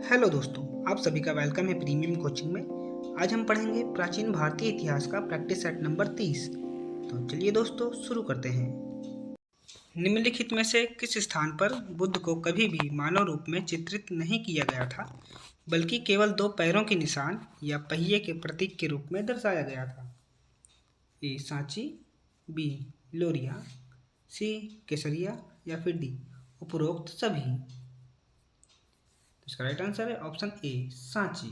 Hello दोस्तों, आप सभी का वेलकम है प्रीमियम कोचिंग में। आज हम पढ़ेंगे प्राचीन भारतीय इतिहास का प्रैक्टिस सेट नंबर 30। तो चलिए दोस्तों शुरू करते हैं। निम्नलिखित में से किस स्थान पर बुद्ध को कभी भी मानव रूप में चित्रित नहीं किया गया था, बल्कि केवल दो पैरों के निशान या पहिए के प्रतीक के रूप में दर्शाया गया था? ए सांची, बी लोरिया, सी केसरिया या फिर डी उपरोक्त सभी। इसका राइट आंसर है ऑप्शन ए सांची।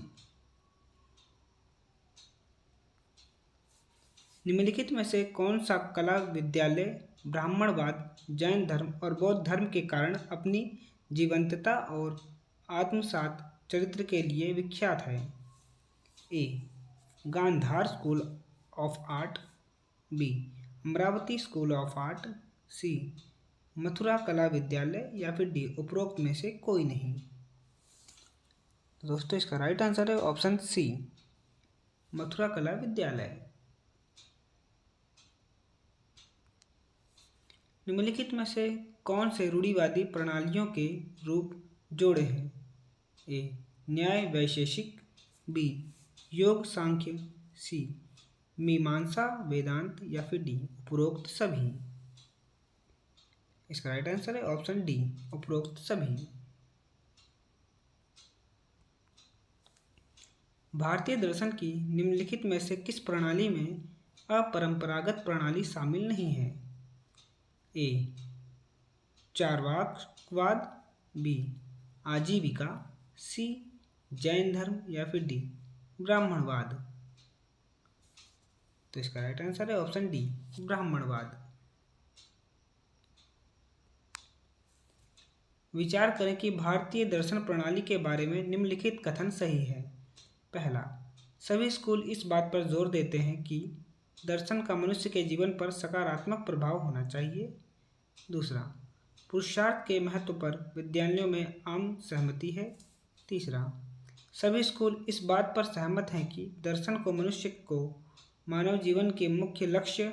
निम्नलिखित में से कौन सा कला विद्यालय ब्राह्मणवाद, जैन धर्म और बौद्ध धर्म के कारण अपनी जीवंतता और आत्मसात चरित्र के लिए विख्यात है? A Gandhara school of art, B Amaravati school of art, C Mathura कला विद्यालय या फिर डी उपरोक्त में से कोई नहीं। तो दोस्तों इसका राइट आंसर है ऑप्शन सी मथुरा कला विद्यालय। निम्नलिखित में से कौन से रूढ़िवादी प्रणालियों के रूप जोड़े हैं? ए न्याय वैशेषिक, बी योग सांख्य, सी मीमांसा वेदांत या फिर डी उपरोक्त सभी। इसका राइट आंसर है ऑप्शन डी उपरोक्त सभी। भारतीय दर्शन की निम्नलिखित में से किस प्रणाली में अपरंपरागत प्रणाली शामिल नहीं है? ए चार्वाकवाद, बी आजीविका, सी जैन धर्म या फिर डी ब्राह्मणवाद। तो इसका राइट आंसर है ऑप्शन डी ब्राह्मणवाद। विचार करें कि भारतीय दर्शन प्रणाली के बारे में निम्नलिखित कथन सही है। पहला, सभी स्कूल इस बात पर जोर देते हैं कि दर्शन का मनुष्य के जीवन पर सकारात्मक प्रभाव होना चाहिए। दूसरा, पुरुषार्थ के महत्व पर विद्यालयों में आम सहमति है। तीसरा, सभी स्कूल इस बात पर सहमत हैं कि दर्शन को मनुष्य को मानव जीवन के मुख्य लक्ष्य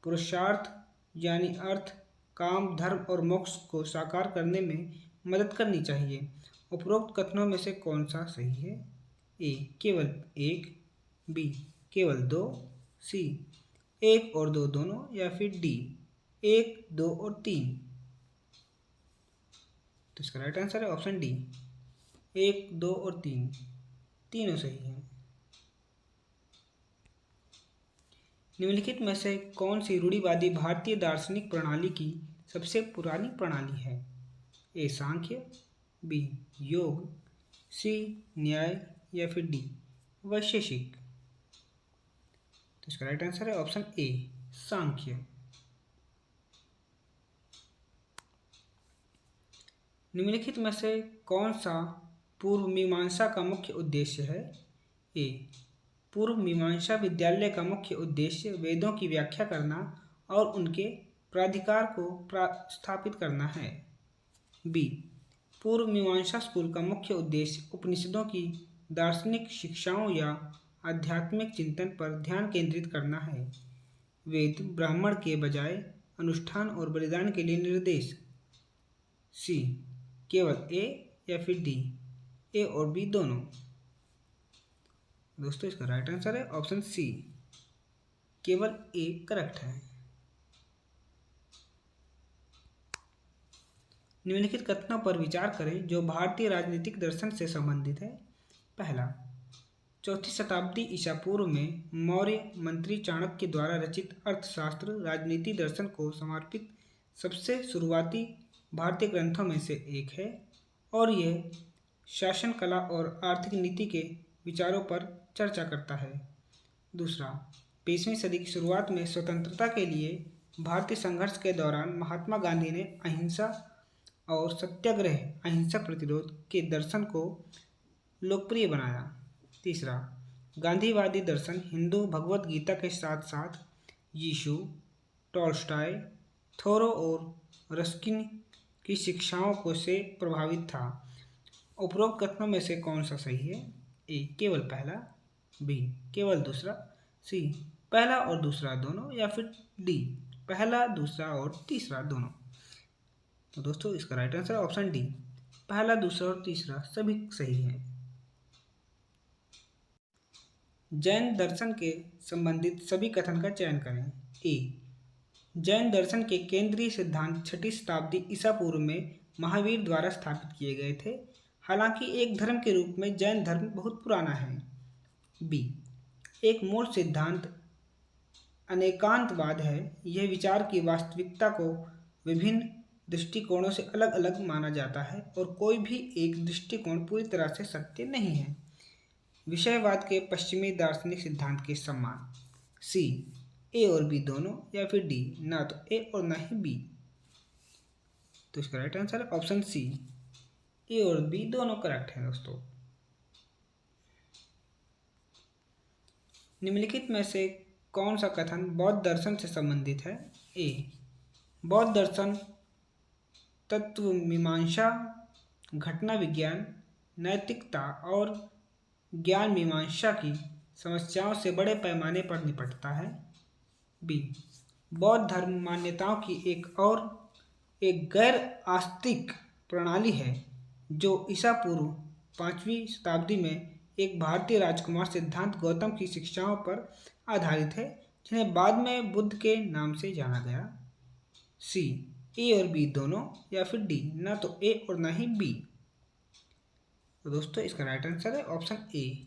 पुरुषार्थ यानी अर्थ, काम, धर्म और मोक्ष को साकार करने में मदद करनी चाहिए। उपरोक्त कथनों में से कौन सा सही है? ए केवल एक, बी केवल दो, सी एक और दो दोनों या फिर डी एक, दो और तीन। तो इसका राइट आंसर है ऑप्शन डी एक, दो और तीन, तीनों सही है। निम्नलिखित में से कौन सी रूढ़िवादी भारतीय दार्शनिक प्रणाली की सबसे पुरानी प्रणाली है? ए सांख्य, बी योग, सी न्याय या फिर डी वैशेषिक। तो इसका राइट आंसर है ऑप्शन ए सांख्य। निम्नलिखित में से कौन सा पूर्व मीमांसा का मुख्य उद्देश्य है? ए पूर्व मीमांसा विद्यालय का मुख्य उद्देश्य वेदों की व्याख्या करना और उनके प्राधिकार को स्थापित करना है। बी पूर्व मीमांसा स्कूल का मुख्य उद्देश्य उपनिषदों की दार्शनिक शिक्षाओं या आध्यात्मिक चिंतन पर ध्यान केंद्रित करना है। वेद ब्राह्मण के बजाय अनुष्ठान और बलिदान के लिए निर्देश। सी केवल ए या फिर डी ए और बी दोनों। दोस्तों इसका राइट आंसर है ऑप्शन सी केवल ए करेक्ट है। निम्नलिखित कथनों पर विचार करें जो भारतीय राजनीतिक दर्शन से संबंधित है। पहला, चौथी शताब्दी ईसा पूर्व में मौर्य मंत्री चाणक्य द्वारा रचित अर्थशास्त्र राजनीति दर्शन को समर्पित सबसे शुरुआती भारतीय ग्रंथों में से एक है और यह शासन कला और आर्थिक नीति के विचारों पर चर्चा करता है। दूसरा, 20वीं सदी की शुरुआत में स्वतंत्रता के लिए भारतीय संघर्ष के दौरान महात्मा गांधी ने अहिंसा और सत्याग्रह अहिंसक प्रतिरोध के दर्शन को लोकप्रिय बनाया। तीसरा, गांधीवादी दर्शन हिंदू भगवत गीता के साथ साथ यीशु, टॉल्स्टॉय, थोरो और रस्किन की शिक्षाओं को से प्रभावित था। उपरोक्त कथनों में से कौन सा सही है? ए केवल पहला, बी केवल दूसरा, सी पहला और दूसरा दोनों या फिर डी पहला, दूसरा और तीसरा दोनों। तो दोस्तों इसका राइट आंसर है ऑप्शन डी पहला, दूसरा और तीसरा सभी सही है। जैन दर्शन के संबंधित सभी कथन का चयन करें। ए, जैन दर्शन के केंद्रीय सिद्धांत 6वीं शताब्दी ईसा पूर्व में महावीर द्वारा स्थापित किए गए थे। हालांकि एक धर्म के रूप में जैन धर्म बहुत पुराना है। बी, एक मूल सिद्धांत अनेकांतवाद है। यह विचार की वास्तविकता को विभिन्न दृष्टिकोणों से अलग अलग माना जाता है और कोई भी एक दृष्टिकोण पूरी तरह से सत्य नहीं है। विषयवाद के पश्चिमी दार्शनिक सिद्धांत के समान। सी, ए और बी दोनों, या फिर डी, ना तो ए और ना ही बी। तो इसका राइट आंसर है ऑप्शन सी, ए और बी दोनों करेक्ट हैं दोस्तों। निम्नलिखित में से कौन सा कथन बौद्ध दर्शन से संबंधित है? ए, बौद्ध दर्शन तत्व मीमांसा, घटना विज्ञान, नैतिकता और ज्ञान मीमांसा की समस्याओं से बड़े पैमाने पर निपटता है। बी, बौद्ध धर्म मान्यताओं की एक गैर आस्तिक प्रणाली है जो ईसा पूर्व 5वीं शताब्दी में एक भारतीय राजकुमार सिद्धांत गौतम की शिक्षाओं पर आधारित है, जिन्हें बाद में बुद्ध के नाम से जाना गया। सी, ए और बी दोनों, या फिर डी, ना तो ए और ना ही बी। तो दोस्तों इसका राइट आंसर है ऑप्शन ए।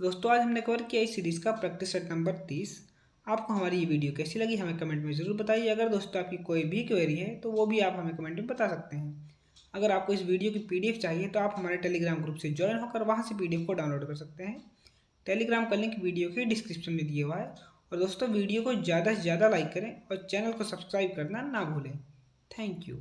दोस्तों आज हमने कवर किया इस सीरीज का प्रैक्टिस सेट नंबर 30। आपको हमारी ये वीडियो कैसी लगी हमें कमेंट में ज़रूर बताइए। अगर दोस्तों आपकी कोई भी क्वेरी है तो वो भी आप हमें कमेंट में बता सकते हैं। अगर आपको इस वीडियो की पीडीएफ चाहिए तो आप हमारे टेलीग्राम ग्रुप से ज्वाइन होकर वहाँ से पीडीएफ को डाउनलोड कर सकते हैं। टेलीग्राम का लिंक वीडियो के डिस्क्रिप्शन में दिया हुआ है। और दोस्तों वीडियो को ज़्यादा से ज़्यादा लाइक करें और चैनल को सब्सक्राइब करना ना भूलें। Thank you.